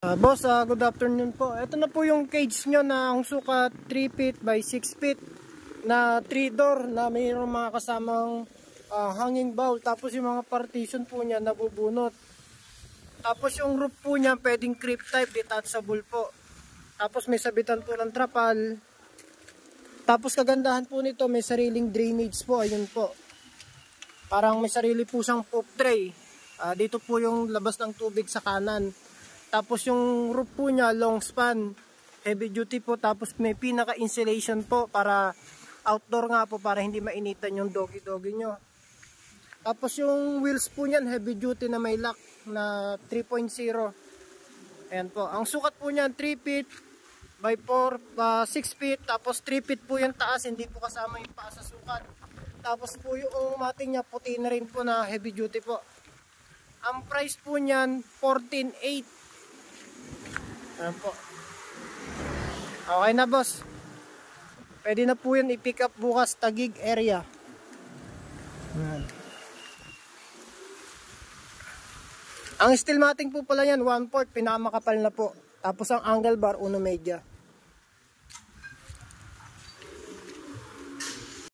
Boss, good afternoon po. Ito na po yung cage nyo na ang sukat 3 feet by 6 feet na 3 door na mayroong mga kasamang hanging bowl. Tapos yung mga partition po niya nabubunot. Tapos yung roof po niya pwedeng creep type, detachable po. Tapos may sabitan po ng trapal. Tapos kagandahan po nito, may sariling drainage po. Ayun po. Parang may sarili po siyang poop tray. Dito po yung labas ng tubig sa kanan. Tapos yung roof po niya long span, heavy duty po. Tapos may pinaka insulation po para outdoor nga po, para hindi mainitan yung doggy nyo. Tapos yung wheels po niyan heavy duty na may lock na 3.0. Ayan po. Ang sukat po niyan 3 feet by 4, 6 feet. Tapos 3 feet po yung taas, hindi po kasama yung paa sa sukat. Tapos po yung mating niya puti na rin po na heavy duty po. Ang price po niyan 14,800. Ayan po. Okay na boss. Pwede na po yun i-pick up bukas Taguig area. Ayan. Ang steel matting po pala yan 1/4, pinakamakapal na po. Tapos ang angle bar 1 media.